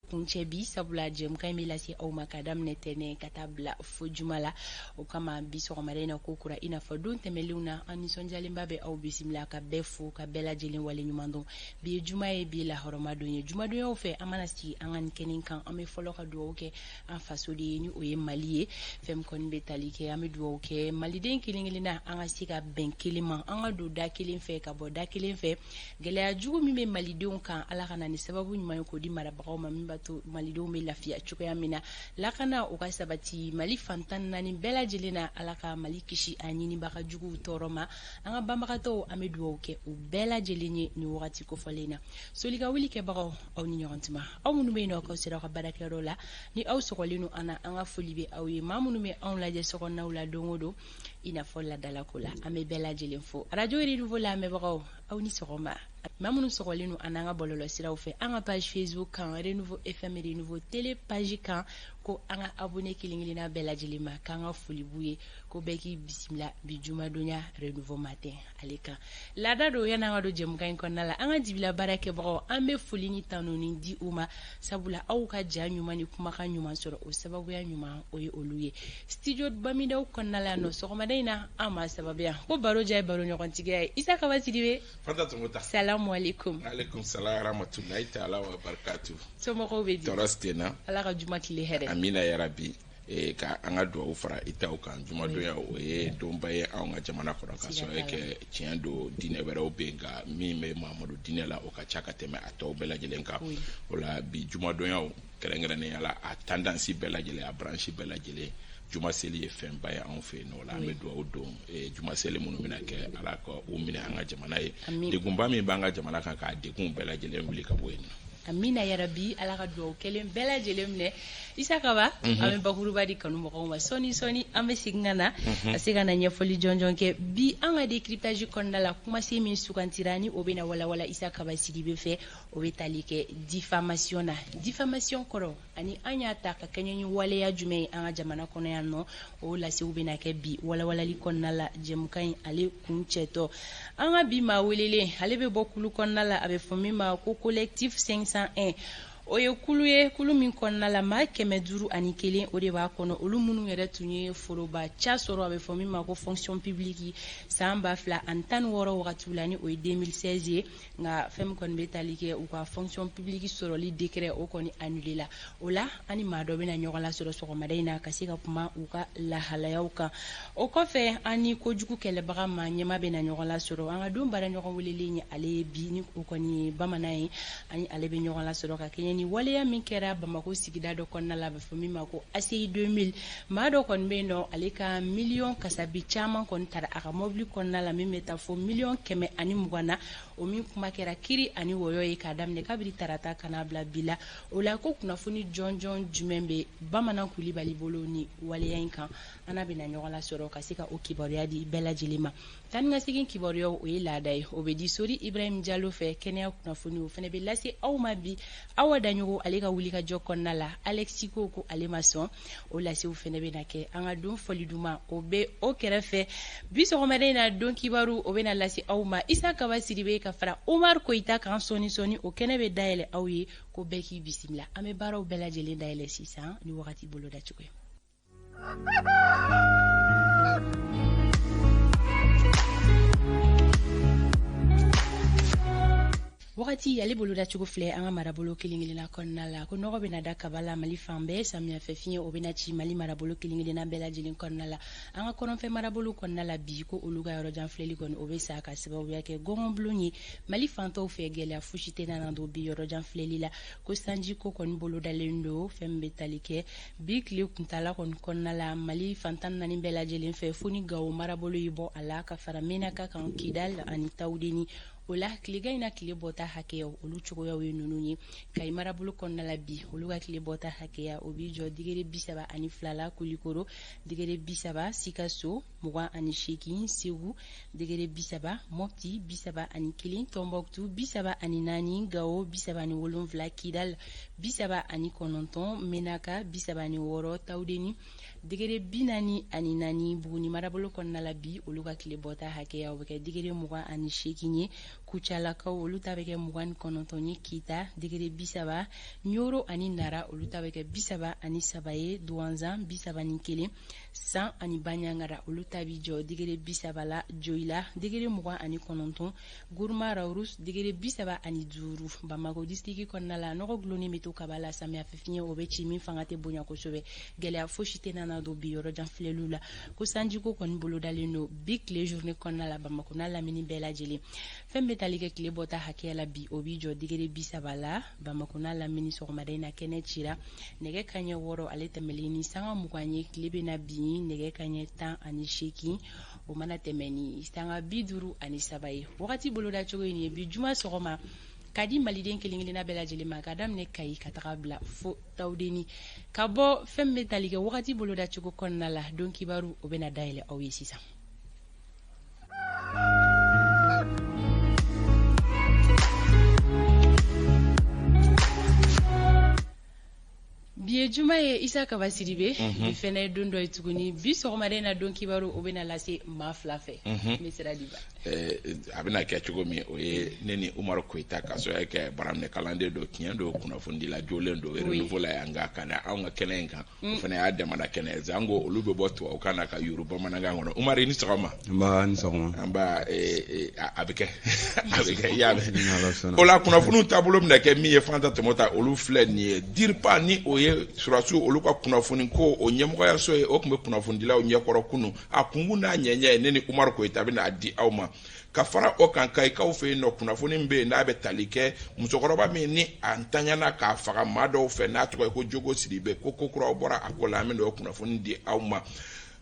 kunchebi sabula jem kai milasi au makadam netene katabla fujumala o kama biso marena kokura ina fadun temeluna anisonjali mbabe au bisimla ka befu ka bela jeli wale nyumando bi jumae bi la horomadonye jumadonye ofe amanasti angan kenin kan ame folo ka duwo ke an fasodi ni oye maliye fem kon betalike ame duwo ke maliden kilingilina anga sika ben kilima anga do da kilin fe ka bo da kilin fe gele ajugo mi be malidon kan ala kana ni sababu nyuma ko di marabako mamimba to malido me lafiya chukoya mina lakana o ka sabati mali fantan nani bela jelena alaka mali kishi anyini baka jugu toroma anga bambakato ameduo ke o bela jelenye ni wakati ko folena solika wili ke bako au ni nyorantima au munume no ko sira ka baraka rola ni au sokolinu ana anga folibe au ye mamunume on la je sokona ula dongodo ina folla dala kula ame bela jelenfo radio ri nouveau la me bako au ni sokoma mamunu sokolinu ananga bololo sira fe anga page Facebook kan renouveau FM renouveau télé page kan ko anga abonné kilingilina bela jelima kanga fulibuye ko beki bismillah bijuma donya renouveau matin aleka lada do yana ngado jem kan kon nala anga dibila barake bako ambe fulini tanoni di uma sabula au ka janyuma ni kuma kan nyuma soro o sababu ya nyuma oye oluye studio bamidaw kon nala no so ma dayna ama sababu ya ko baro jay baro nyokon tigay isa ka wasidiwe fanta tumuta assalamu alaikum alaikum salam rahmatullahi ta'ala wa barakatuh so mo ko bedi torastena ala ka juma kile here amina ya rabbi ka anga do fara itaw kan juma do ya o ye domba ye anga jamana ko ka so e ke tiendo dine wera o benga mi me mamadou dine la o ka chaka teme ato bela jelenka wala bi juma do ya o kerengrene ala a tendance bela jele a branche bela jele juma seli e fen baya an fe no la me do do juma seli munu mina ke ala ko o mina anga jamana ye de gumba mi banga jamana kan ka de gun bela jele wuli ka boyna amina ya rabbi ala ka do kelen bela jelemne isa kaba ame bakuru badi kanu mo ko soni ame sigana asigana nyefoli jonjon ke bi anga décryptage kondala kuma se min sukantirani obena wala isa kaba sidibe fe obetalike diffamation koro ani anya ta ka kenyi wale ya jume anga jamana kono ya no o la se obena ke bi wala li konnala jemukan ale kuncheto anga bi ma welele alebe bokulu konnala abe fomi ma ko collectif 501 oye kulu min konna la ma kɛmɛ duuru ani kelen o de b'a kɔnɔ olu minnu yɛrɛ tun ye foroba ca sɔrɔ a bɛ fɔ min ma ko fonction publique san 2016 wagati la ni o ye 2016 ye nka fɛn min kɔni bɛ tali kɛ u ka fonction publique sɔrɔli décret o kɔni annulé la o la ani maa dɔ bɛna ɲɔgɔn lasɔrɔ sɔgɔmada in na ka se ka kuma u ka lahalayaw kan o kɔfɛ ani kojugu kɛlɛbaga ma ɲɛma bɛna ɲɔgɔn lasɔrɔ an ka don baara ɲɔgɔn welelen ye ale ye bi ni o kɔni ye bamanan ye ani ale bɛ ɲɔgɔn lasɔrɔ ka kɛɲɛ ni waleya min kɛra Bamako sigida dɔ kɔnɔna la bɛ fɔ min ma ko ACI 2000 maa dɔ kɔni bɛ yen nɔ ale ka miliyɔn kasabi caman kɔni tara a ka mobili kɔnɔna la min bɛ taa fɔ miliyɔn 120 na o min kuma kɛra kiri ani wɔyɔ ye k'a daminɛ kabiri tarata kana bila bi la o la ko kunnafoni jɔnjɔn jumɛn bɛ bamanan kulibali bolo ni waleya in kan ana bɛna ɲɔgɔn lasɔrɔ ka se ka o kibaruya di bɛɛ lajɛlen ma tan ni ka segin kibaruyaw o ye laada ye o bɛ di Sori Ibrahim Diallo fɛ kɛnɛya kunnafoni o fana bɛ lase aw ma bi awa daɲogo ale ka wuli ka jɔ kɔnɔna la Alexi ko ale ma sɔn o lasew fana bɛ na kɛ an ka don fɔli duma o bɛ o kɛrɛfɛ bi sɔgɔmada in na don kibaru o bɛ na lase aw ma Isa Kaba Sidibe ka fara Omar Koyita kan sɔni o kɛnɛ bɛ dayɛlɛ aw ye ko bɛɛ k'i bisimila an bɛ baaraw bɛɛ lajɛlen dayɛlɛ sisan ni wagati bolo da cogo ye wagati ale bolo da cogo filɛ an ka marabolo kelen-kelenna kɔnɔna la ko nɔgɔ bɛna da kaba la Mali fan bɛɛ samiya fɛ fiɲɛ o bɛna ci Mali marabolo kelen-kelenna bɛɛ lajɛlen kɔnɔna la an ka kɔnɔfɛ marabolo kɔnɔna la bi ko olu ka yɔrɔjan filɛli kɔni o bɛ sa ka sababuya kɛ gɔngɔnbulon ye Mali fantɔw fɛ gɛlɛya fosi tɛ nana don bi yɔrɔjan filɛli la ko sanji ko kɔni bolo dalen don fɛn min bɛ tali kɛ bi tile kuntala kɔni kɔnɔna la Mali fantan naani bɛɛ lajɛlen fɛ fo ni Gawo marabolo yi bɔ a la ka fara Menaka kan Kidal ani Tawudeni o la tilega in na tile bɔta hakɛyaw olu cogoyaw ye ninnu ye Kayi marabolo kɔnɔna la bi olu ka tile bɔta hakɛya o bi jɔ digere 32 la Kulikoro digere 30 Sikaso 28 Segu digere 30 Mopti 31 Tombouctou 34 Gao 37 Kidal 39 Menaka 36 Tawudeni digere 44 Buguni marabolo kɔnɔna la bi olu ka tile bɔta hakɛya o bɛ kɛ digere 28 ye kucalakaw olu ta bɛ kɛ 29 ye kita degere 30 ɲoro ani nara olu ta bɛ kɛ 33 ye duwanzan 31 san ani baɲangara olu ta bi jɔ degere 30 la joyila degere 29 guruma raurus degere 35 bamako distriki kɔnɔna la nɔgɔ gulonin bɛ to kaba la samiya fifiɲɛ o bɛ ci min fanga tɛ bonya kosɛbɛ gɛlɛya fosi tɛ nana don bi yɔrɔ jan filɛliw la ko sanjiko kɔni bolo dalen don bi tile journée kɔnɔna la bamako n'a lamini bɛɛ lajɛlen fɛn bɛ tali kɛ tile bɔta hakɛya la bi o bi jɔ degere 30 la bamako n'a lamini sɔgɔmada in na kɛnɛ cira nɛgɛ kaɲɛ 6 ale tɛmɛlen ni sanga 20 ye tile bɛna bi nɛgɛ kaɲɛ 18 o mana tɛmɛ ni sanga 53 ye wagati boloda cogo in ye bi juma sɔgɔma ka di maliden kelen-kelenna bɛɛ lajɛlen ma ka daminɛ Kayi ka taga bila fo Tawudeni ka bɔ fɛn bɛ tali kɛ wagati boloda cogo kɔnɔna la don kibaru o bɛna dayɛlɛ aw ye sisan. Bi ye juma ye Isa Kaba Sidibe bi fɛnɛ ye don dɔ ye tuguni bi sɔgɔmada in na don kibaru o bɛna lase maa fila fɛ ne sera diba a bɛna kɛ cogo min o ye ne ni Umaru Koyita ka sɔrɔ kɛ baraminɛ kalanden do tiɲɛ do kunnafoni la jolen do renouveau la yan ka na anw ka kɛnɛ in kan o fana y'a damana kɛnɛ zango olu bɛ bɔ tubabu kan na ka yuru bamanankan kɔnɔ Umaru ni sɔgɔma ni sɔgɔma an b'a a bɛ kɛ a bɛ kɛ y'a mɛn o la kunnafoniw taabolo bɛna kɛ min ye Fanta Tɔmɔta olu filɛ nin ye DIRPA ni o ye surasiw olu ka kunnafoni ko o ɲɛmɔgɔyaso ye o tun bɛ kunnafonidilaw ɲɛkɔrɔ kunu a kungun n'a ɲɛɲɛ ye ne ni Umaru Koyita bɛna a di aw ma ka fara o kan Kayikaw fɛ yen nɔ kunnafoni bɛ yen n'a bɛ tali kɛ musokɔrɔba min ni a ntanyana k'a faga maa dɔw fɛ n'a tɔgɔ ye ko Jogo Sidibe ko kokuraw bɔra a ko la an bɛ o kunnafoni di aw ma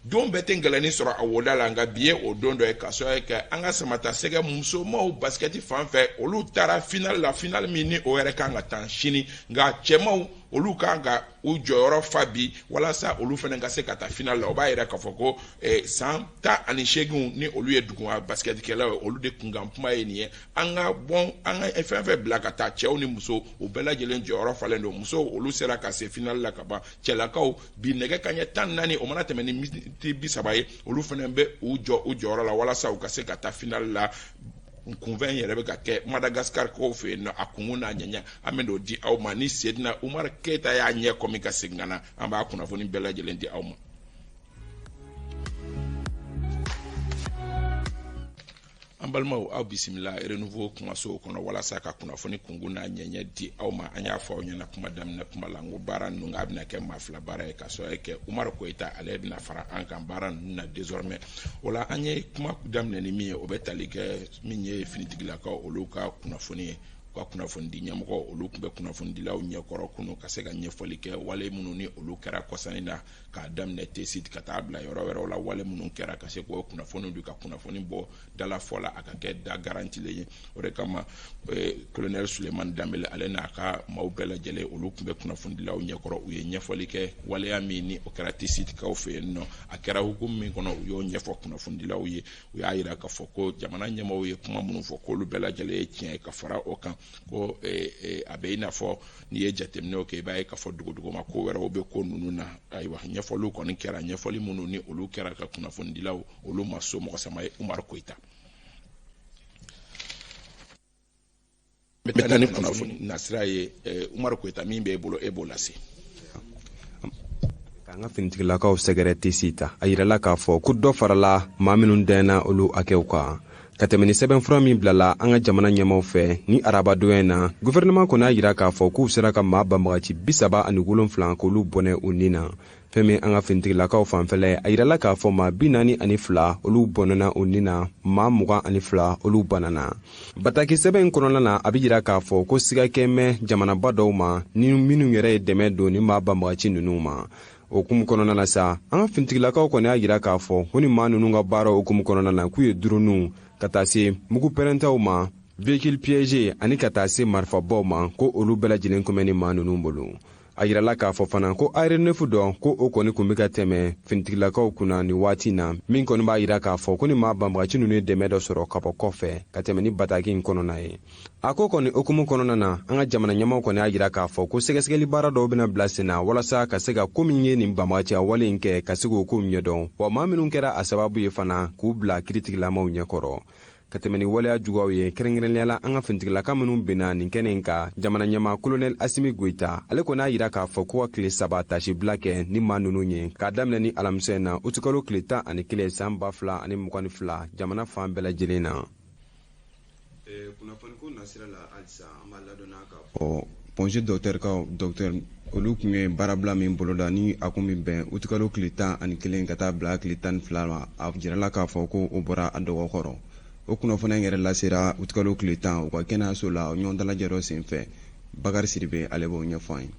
don bɛɛ tɛ gɛlɛnni sɔrɔ a woda la nka bi ye o don dɔ ye ka sɔrɔ kɛ an ka samata sɛgɛ musomaw basketi fan fɛ olu taara final la final min ni o yɛrɛ kan ka taa sini nka cɛmaw olu kan ka u jɔyɔrɔ fa bi walasa olu fana ka se ka taa final la o b'a yɛrɛ k'a fɔ ko san 18 ni olu ye duguma basketikɛlaw ye olu de kunkan kuma ye nin ye an ka fɛn fɛn bila ka taa cɛw ni muso u bɛɛ lajɛlen jɔyɔrɔ falen don musow olu sera ka se final la ka ban cɛlakaw bi nɛgɛ kaɲɛ 14 o mana tɛmɛ ni miniti 30 ye olu fana bɛ u jɔyɔrɔ la walasa u ka se ka taa final la kunfɛn yɛrɛ bɛ ka kɛ Madagascar kow fɛ yen nɔ a kungun n'a ɲɛɲɛ an bɛ n'o di aw ma ni Sedina Umaru Keyita y'a ɲɛ kɔmi ka segin ka na an b'a kunnafoni bɛɛ lajɛlen di aw ma. an balimaw aw bisimila renouveau kumaso kɔnɔ walasa ka kunnafoni kungun n'a ɲɛɲɛ di aw ma an y'a fɔ aw ɲɛna kuma daminɛ kuma la n ko baara ninnu a bɛna kɛ maa fila baara ye ka sɔrɔ kɛ Umaru Koyita ale bɛna fara an kan baara ninnu na désormais o la an ye kuma daminɛ ni min ye o bɛ tali kɛ min ye finitigilakaw olu ka kunnafoni ye ka kunnafoni di ɲɛmɔgɔ olu tun bɛ kunnafonidilaw ɲɛkɔrɔ kunu ka se ka ɲɛfɔli kɛ wale minnu ni olu kɛra kɔsani na k'a daminɛ tesit ka taa bila yɔrɔ wɛrɛw la wale minnu kɛra ka se k'o kunnafoni di ka kunnafoni bɔ dala fɔ la a ka kɛ da garantilen ye o de kama colonel Sulemani Danbele ale n'a ka maaw bɛɛ lajɛlen olu tun bɛ kunnafonidilaw ɲɛkɔrɔ u ye ɲɛfɔli kɛ waleya min ni o kɛra tesitikaw fɛ yen nɔ a kɛra hukumu min kɔnɔ u y'o ɲɛfɔ kunnafonidilaw ye u y'a yira k'a fɔ ko jamana ɲɛmaaw ye kuma minnu fɔ k'olu bɛɛ lajɛlen ye tiɲɛ ye ka fara o kan ko a bɛ i n'a fɔ n'i ye jateminɛw kɛ i b'a ye k'a fɔ duguduguma ko wɛrɛw bɛ ko ninnu na ayiwa ɲɛfɔliw kɔni kɛra ɲɛfɔli minnu ni olu kɛra ka kunnafonidilaw olu ma so mɔgɔ sama ye Umaru Koyita. n bɛ taa ni kunnafoni nasira ye Umaru Koyita min b'e bolo e b'o lase. K'an ka finitigilakaw sɛgɛrɛ tesita a yirala k'a fɔ ko dɔ farala maa minnu dɛnna olu hakɛw kan ka tɛmɛ ni sɛbɛnfura min bilala an ka jamana ɲɛmaw fɛ ni arabadonya in na gouvernement kɔni y'a yira k'a fɔ k'u sera ka maa banbagaci 37 k'olu bɔnɛ u nin na fɛn min an ka finitigilakaw fanfɛla a yirala k'a fɔ maa 42 olu bɔnɛna u nin na maa 22 olu banana bataki sɛbɛn kɔnɔna na a bɛ yira k'a fɔ ko siga kɛmɛ jamanaba dɔw ma ni minnu yɛrɛ ye dɛmɛ don ni maa banbagaci ninnu ma o hukumu kɔnɔna na sa an ka finitigilakaw kɔni y'a yira k'a fɔ ko ni maa ninnu ka baara hukumu kɔnɔna na k'u ye durunw ka taa se mugu pɛrɛntaw ma véhicule piégé ani ka taa se marifabaw ma ko olu bɛɛ lajɛlen kun bɛ ni maa ninnu bolo a yirala k'a fɔ fana ko AR9 dɔ ko o kɔni kun bɛ ka tɛmɛ finitigilakaw kunna ni waati na min kɔni b'a yira k'a fɔ ko ni maa banbagaci ninnu ye dɛmɛ dɔ sɔrɔ ka bɔ kɔfɛ ka tɛmɛ ni bataki in kɔnɔna ye a ko kɔni hukumu kɔnɔna na an ka jamana ɲɛmaw kɔni y'a yira k'a fɔ ko sɛgɛsɛgɛli baara dɔw bɛna bila sen na walasa ka se ka ko min ye nin banbagaciya wale in kɛ ka se k'o ko ɲɛdɔn wa maa minnu kɛra a sababu ye fana k'u bila kiiritigilamaw ɲɛkɔrɔ ka tɛmɛ ni waleya juguyaw ye kɛrɛnkɛrɛnnenya la an ka fintigilaka minnu benna nin kɛnɛ in ka jamana ɲɛma kolonɛl asimi goyita ale kɔni a yira k'a fɔ ko ka tile 3 tasibila kɛ ni maa ninnu ye k'a daminɛ ni alamisa in na utikalo tile 11 san 2022 jamana fan bɛɛ lajɛlen na. Kunnafoniko nasira la halisa an b'a ladɔnniya k'a fɔ ponge docteur olu tun ye baarabila min boloda ni a kun bɛ bɛn utikalo tile 11 ka taa bila tile 12 ma a jirala k'a fɔ ko o bɔra a dɔgɔkɔrɔ. O kunnafoniya yɛrɛ lasera utikalo tile 10 u ka kɛnɛyaso la ɲɔgɔn dalajɛ senfɛ Bakari Sidibe ale b'o ɲɛfɔ an ye.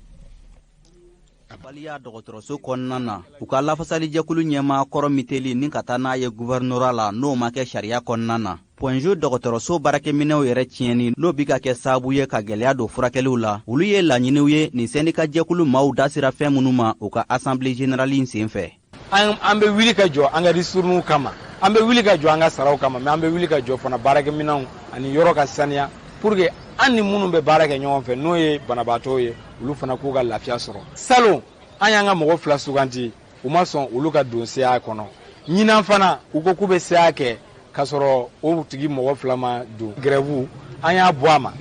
Baliya dɔgɔtɔrɔso kɔnɔna na u ka lafasali jɛkulu ɲɛmaa kɔrɔ miteli ni ka taa n'a ye gouvernorat la n'o ma kɛ sariya kɔnɔna na. Ponjo dɔgɔtɔrɔso baarakɛminɛw yɛrɛ tiɲɛni n'o bi ka kɛ sababu ye ka gɛlɛya don furakɛliw la olu ye laɲiniw ye nin syndicat jɛkulu maaw da sera fɛn minnu ma u ka assemblée générale in senfɛ. An bɛ wuli ka jɔ an ka risurunw kama an bɛ wuli ka jɔ an ka saraw kama mais an bɛ wuli ka jɔ fana baarakɛminɛw ani yɔrɔ ka saniya pour que an ni minnu bɛ baara kɛ ɲɔgɔn fɛ n'o ye banabaatɔw ye olu fana k'u ka lafiya sɔrɔ. Salon an y'an ka mɔgɔ 2 suganti u ma sɔn olu ka don CA kɔnɔ ɲinan fana u ko k'u bɛ CA kɛ k'a sɔrɔ o tigi mɔgɔ 2 ma don grève an y'a bɔ a ma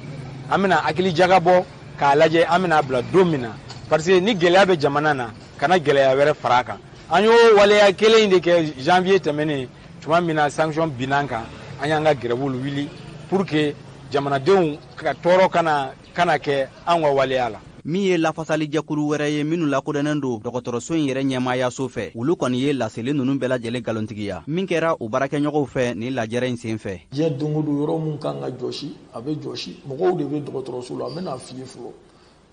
an bɛna hakili jagabɔ k'a lajɛ an bɛna bila don min na parce que ni gɛlɛya bɛ jamana na kana gɛlɛya wɛrɛ fara a kan an y'o waleya kelen de kɛ janvier tɛmɛnen tuma min na sanction binna kan an y'an ka grève wuli pour que jamanadenw ka tɔɔrɔ kana kɛ an ka waleya la. Min ye lafasali jɛkulu wɛrɛ ye minnu lakodɔnnen don dɔgɔtɔrɔso in yɛrɛ ɲɛmaayaso fɛ olu kɔni ye laseli ninnu bɛɛ lajɛlen galontigiya min kɛra u baarakɛɲɔgɔnw fɛ nin lajɛrɛ in senfɛ. Diɲɛ don o don yɔrɔ mun kan ka jɔsi a bɛ jɔsi mɔgɔw de bɛ dɔgɔtɔrɔso la an bɛna f'i ye fɔlɔ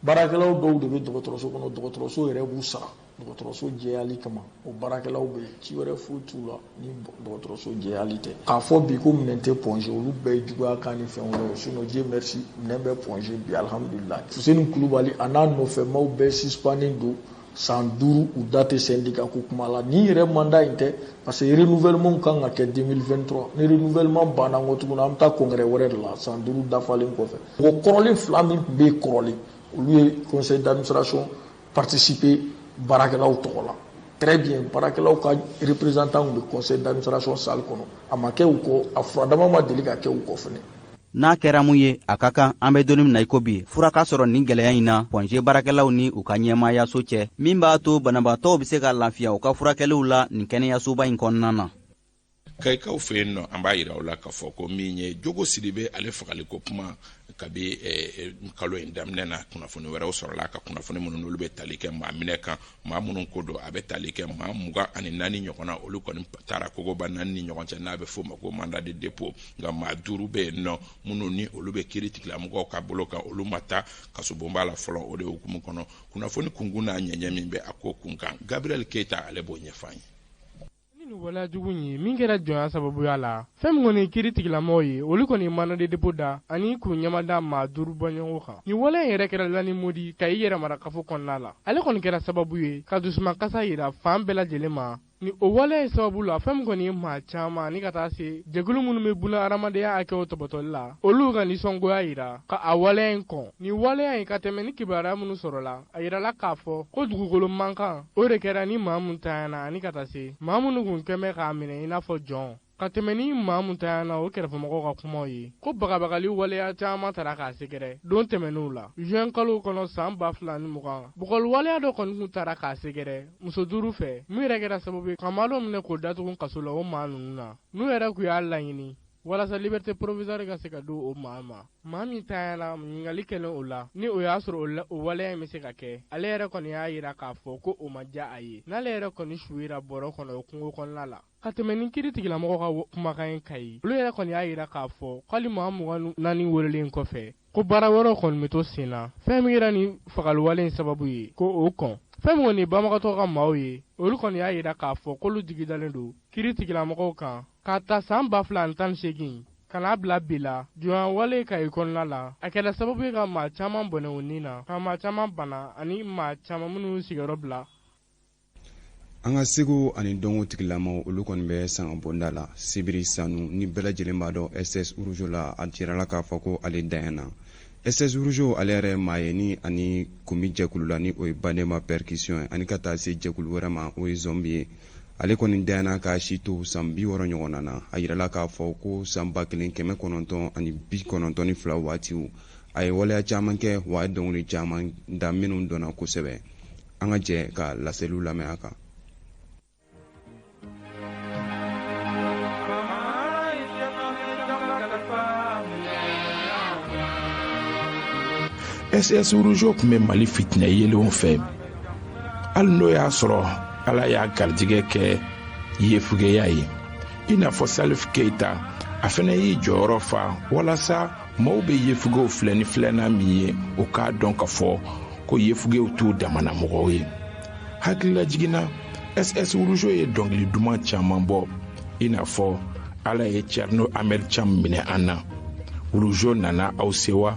baarakɛlaw dɔw de bɛ dɔgɔtɔrɔso kɔnɔ dɔgɔtɔrɔso yɛrɛ b'u sara dɔgɔtɔrɔso jɛyali kama o baarakɛlaw bɛ ci wɛrɛ foyi t'u la ni dɔgɔtɔrɔso jɛyali tɛ k'a fɔ bi ko minɛn tɛ ponge olu bɛɛ ye juguya kan ni fɛn wɛrɛw sinon Dieu merci minɛn bɛ ponge bi alhamdulilayi Fuseni Kulubali a n'a nɔfɛmaw bɛɛ suspendé don san 5 u da tɛ syndicat ko kuma la ni yɛrɛ mandat in tɛ parce que renouvellement kan ka kɛ 2023 ni renouvellement banna ko tuguni an bɛ taa congrès wɛrɛ de la san 5 dafalen kɔfɛ o kɔrɔlen 2 min tun bɛ yen kɔrɔlen olu ye conseil d'administration participer baarakɛlaw tɔgɔ la très bien baarakɛlaw ka représentant de conseil d'administration salle kɔnɔ a ma kɛ u kɔ a furadama ma deli ka kɛ u kɔ fɛnɛ. N'a kɛra mun ye a ka kan an bɛ donni min na i ko bi fura ka sɔrɔ nin gɛlɛya in na ponge baarakɛlaw ni u ka ɲɛmaayaso cɛ min b'a to banabaatɔw bɛ se ka lafiya u ka furakɛliw la nin kɛnɛyasoba in kɔnɔna na. Kayikaw fɛ yen nɔ an b'a yira u la k'a fɔ ko min ye Jogo Sidibe ale fagaliko kuma kabi kalo in daminɛ na kunnafoni wɛrɛw sɔrɔla ka kunnafoni minnu n'olu bɛ tali kɛ maa minɛ kan maa minnu ko don a bɛ tali kɛ maa 24 ɲɔgɔnna olu kɔni taara kogoba 4 ni ɲɔgɔn cɛ n'a bɛ fɔ o ma ko mandat de dépôt nka maa 5 bɛ yen nɔ minnu ni olu bɛ kiiri tigilamɔgɔw ka bolo kan olu ma taa kasobonba la fɔlɔ o de hukumu kɔnɔ kunnafoni kunkun n'a ɲɛɲɛ min bɛ a ko kun kan Gabriel Keita ale b'o ɲɛfɔ an ye. Wala jugu ye min kɛra jɔnya sababuya la fɛn min kɔni kiiri tigilamɔgɔw ye olu kɔni mandat de dépôt da ani k'u ɲɛmada maa 5 bɔ ɲɔgɔn kan ni wale in yɛrɛ kɛra Lani Modi ka i yɛrɛ mara kafo kɔnɔna la ale kɔni kɛra sababu ye ka dusuma kasa yira fan bɛɛ lajɛlen ma ni o wale in sababu la fɛn min kɔni ye maa caman ni ka taa se jɛkulu minnu bɛ buna adamadenya hakɛw tɔbɔtɔli la olu ka nisɔngoya yira ka a wale in kɔn ni wale in ka tɛmɛ ni kibaruya minnu sɔrɔla a yirala k'a fɔ ko dugukolo mankan o de kɛra ni maa mun tanyana ani ka taa se maa minnu kun kɛmɛ k'a minɛ i n'a fɔ jɔn ka tɛmɛ ni maa mun tanyana o kɛrɛfɛmɔgɔw ka kumaw ye ko bagabagali waleya caman tara k'a sɛgɛrɛ don tɛmɛn'u la juin kalo kɔnɔ san 2020 bugɔli waleya dɔ kɔni kun tara k'a sɛgɛrɛ muso 5 fɛ min yɛrɛ kɛra sababu ye ka maa dɔ minɛ k'o datugu kaso la o maa ninnu na n'u yɛrɛ kun y'a laɲini walasa liberté provisoire ka se ka don o maa ma maa min tanyana ɲininkali kɛlen o la ni o y'a sɔrɔ o waleya in bɛ se ka kɛ ale yɛrɛ kɔni y'a yira k'a fɔ ko o ma diya a ye n'ale yɛrɛ kɔni suyira bɔrɔ kɔnɔ o kungo kɔnɔna la ka tɛmɛ ni kiiri tigilamɔgɔw ka kumakan in ka ye olu yɛrɛ kɔni y'a yira k'a fɔ k'ali maa 24 welelen kɔfɛ ko baara wɛrɛw kɔni bɛ to sen na fɛn min kɛra ni fagaliwale in sababu ye ko o kɔn fɛn min kɔni banbagatɔ ka maaw ye olu kɔni y'a yira k'a fɔ k'olu digidalen don kiiri tigilamɔgɔw kan k'a ta san 2018 ka n'a bila bi la jɔnya wale ka i kɔnɔna la a kɛra sababu ye ka maa caman bɔnɛ o nin na ka maa caman bana ani maa caman minnu sigiyɔrɔ bila. An ka segu ani dɔnko tigilamɔgɔw olu kɔni bɛ sanga bonda la Sibiri Sanu ni bɛɛ lajɛlen b'a dɔn SS Urujo la a jirala k'a fɔ ko ale danyana. SS Urujo ale yɛrɛ maa ye ni ani kumi jɛkulu la ni o ye Banema Percussion ani ka taa se jɛkulu wɛrɛ ma o ye Zombie ye ale kɔni dayana k'a si to san 60 ɲɔgɔnna na a yirala k'a fɔ ko san 1992 waatiw a ye waleya caaman kɛ wa a ye dɔngili caaman da minnu dɔnna kosɛbɛ. An ka jɛ ka laseliw lamɛn a kan. SS Rougeau tun bɛ Mali fitinɛ yelenw fɛ. Hali n'o y'a sɔrɔ Ala y'a garijɛgɛ kɛ yefugeya ye. I n'a fɔ Salif Keita, a fana y'i jɔyɔrɔ fa walasa maaw bɛ yefugew filɛ ni filɛna min ye o k'a dɔn ka fɔ ko yefugew t'u damana mɔgɔw ye. Hakilila jiginna SS Rougeau ye dɔnkili duman caman bɔ i n'a fɔ Ala ye Thierno Ahmed Thiam minɛ an na. Rougeau nana aw sewa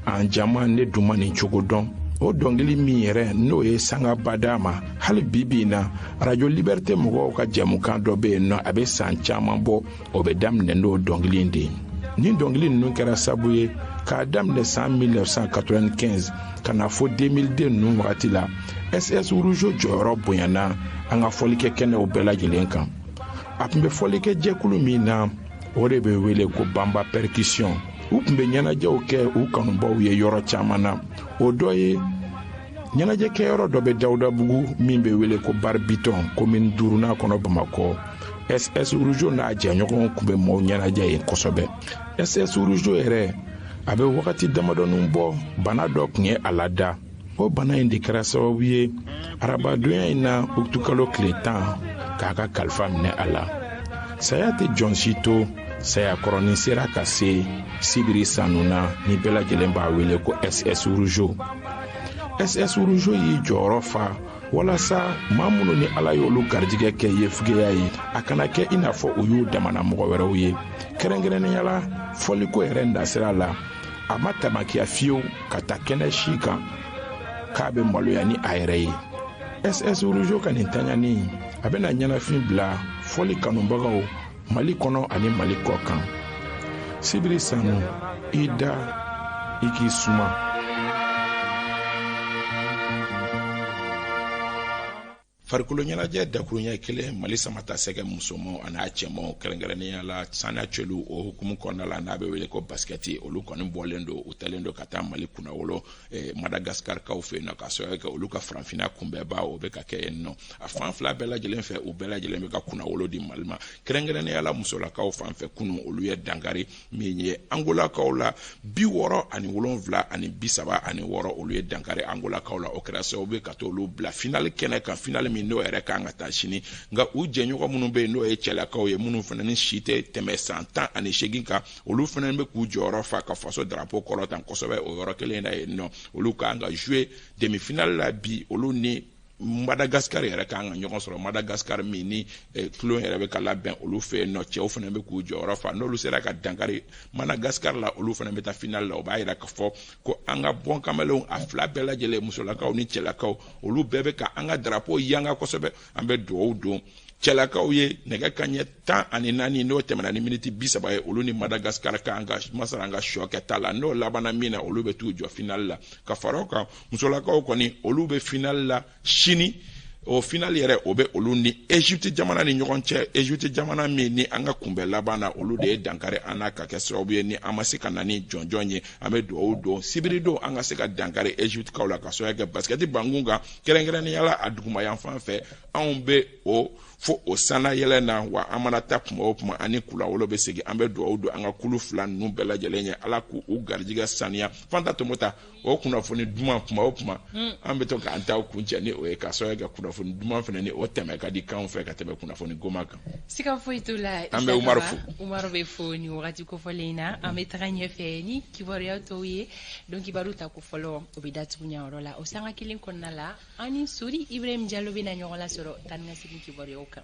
an jama ne duma ni cogo dɔn. O dɔnkili min yɛrɛ n'o ye sanga bada ma hali bibi na Radio Liberté mɔgɔw ka jɛmukan dɔ bɛ yen nɔ a bɛ san caman bɔ o bɛ daminɛ n'o dɔnkili in de ye. Ni dɔnkili ninnu kɛra sabu ye k'a daminɛ san 1995 ka na fɔ 2002 ninnu wagati la SS Rougeau jɔyɔrɔ bonyana an ka fɔlikɛ kɛnɛw bɛɛ lajɛlen kan. A tun bɛ fɔlikɛ jɛkulu min na o de bɛ wele ko Bamba Percussion. U tun bɛ ɲɛnajɛw kɛ u kanubaw ye yɔrɔ caman na. O dɔ ye ɲɛnajɛkɛyɔrɔ dɔ bɛ Dawudabugu min bɛ wele ko Barbiton commune 5nan kɔnɔ Bamakɔ. SS Rougeau n'a jɛɲɔgɔnw tun bɛ maaw ɲɛnajɛ yen kosɛbɛ. SS Rougeau yɛrɛ a bɛ wagati damadɔnin bɔ bana dɔ tun ye a lada. O bana in de kɛra sababu ye arabadonya in na utukalo tile 10 k'a ka kalifa minɛ a la. Saya tɛ jɔn si to saya kɔrɔnin sera ka se Sibiri Sanuna ni bɛɛ lajɛlen b'a wele ko SS Rougeau. SS Rougeau y'i jɔyɔrɔ fa walasa maa minnu ni Ala y'olu garijɛgɛ kɛ yefugeya ye a kana kɛ i n'a fɔ u y'u damana mɔgɔ wɛrɛw ye. Kɛrɛnkɛrɛnnenya la fɔliko yɛrɛ nasira la a ma tamakiya fiyewu ka ta kɛnɛ si kan k'a bɛ maloya ni a yɛrɛ ye. SS Rougeau ka nin taɲani a bɛna ɲɛnafin bila fɔli kanubagaw Mali kɔnɔ ani Mali kɔ kan. Sibiri Sanu, i da i k'i suma. Farikolo ɲɛnajɛ dakuruɲɛ kelen Mali samata sɛgɛ musomanw ani a cɛmanw kɛrɛnkɛrɛnnenya la saniya cɛlu o hukumu kɔnɔna la n'a bɛ wele ko baskɛti olu kɔni bɔlen don u talen don ka taa Mali kunnawolo Madagascar kaw fɛ yen nɔ ka sɔrɔ kɛ olu ka farafinna kunbɛba o bɛ ka kɛ yen nɔ a fan fila bɛɛ lajɛlen fɛ u bɛɛ lajɛlen bɛ ka kunnawolo di Mali ma kɛrɛnkɛrɛnnenya la musolakaw fan fɛ kunun olu ye dankari min ye Angolakaw la 67 ani 36 olu ye dankari Angolakaw la o kɛra sababu ka to olu bila finale kɛnɛ kan finale min n'o yɛrɛ kan ka taa sini nka u jɛɲɔgɔn minnu bɛ yen n'o ye cɛlakaw ye minnu fana ni si tɛ tɛmɛ san 18 kan olu fana bɛ k'u jɔyɔrɔ fa ka faso drapeau kɔrɔtan kosɛbɛ o yɔrɔ kelen na yen nɔ olu kan ka jouer demi-finale la bi olu ni Madagascar yɛrɛ kan ka ɲɔgɔn sɔrɔ Madagascar min ni tulon yɛrɛ bɛ ka labɛn olu fɛ yen nɔ cɛw fana bɛ k'u jɔyɔrɔ fa n'olu sera ka dankari Madagascar la olu fana bɛ taa finale la o b'a jira k'a fɔ ko an ka bɔn kamelenw a fila bɛɛ lajɛlen musolakaw ni cɛlakaw olu bɛɛ bɛ ka an ka drapeau yanga kosɛbɛ an bɛ dugawu don cɛlakaw ye nɛgɛ kaɲɛ 14 n'o tɛmɛna ni miniti 30 ye olu ni Madagascar ka an ka masara an ka sɔ kɛ ta la n'o labana min na olu bɛ t'u jɔ finale la ka fara o kan musolakaw kɔni olu bɛ finale la sini o finale yɛrɛ o bɛ olu ni Egypte jamana ni ɲɔgɔn cɛ Egypte jamana min ni an ka kunbɛ laban na olu de ye dankari an na ka kɛ sababu ye ni an ma se ka na ni jɔnjɔn ye an bɛ dugawu don sibiri don an ka se ka dankari Egypte kaw la ka sɔrɔ kɛ baskɛti bankun kan kɛrɛnkɛrɛnnenya la a duguma yan fan fɛ anw bɛ o fo o sana yɛlɛ na wa an mana taa kuma o kuma ani kulawolo bɛ segin an bɛ dugawu don an ka kulu fila ninnu bɛɛ lajɛlen ye Ala k'u garijɛgɛ saniya fanta tomota o kunnafoni duman kuma o kuma an bɛ to k'an ta kuncɛ ni o ye ka sɔrɔ kɛ kunnafoni duman fana ni o tɛmɛ ka di kanw fɛ ka tɛmɛ kunnafoni goma kan. Siga foyi t'o la an bɛ Umaru fo. Umaru bɛ fo ni wagati kofɔlen in na an bɛ taga ɲɛfɛ ni kibaruya tɔw ye donc kibaru ta ko fɔlɔ o bɛ datugu ɲɛyɔrɔ la o sanga kelen kɔnɔna la an ni Sori Ibrahim Diallo bɛ na ɲɔgɔn lasɔrɔ tan ni ka segin kibaruyaw kan.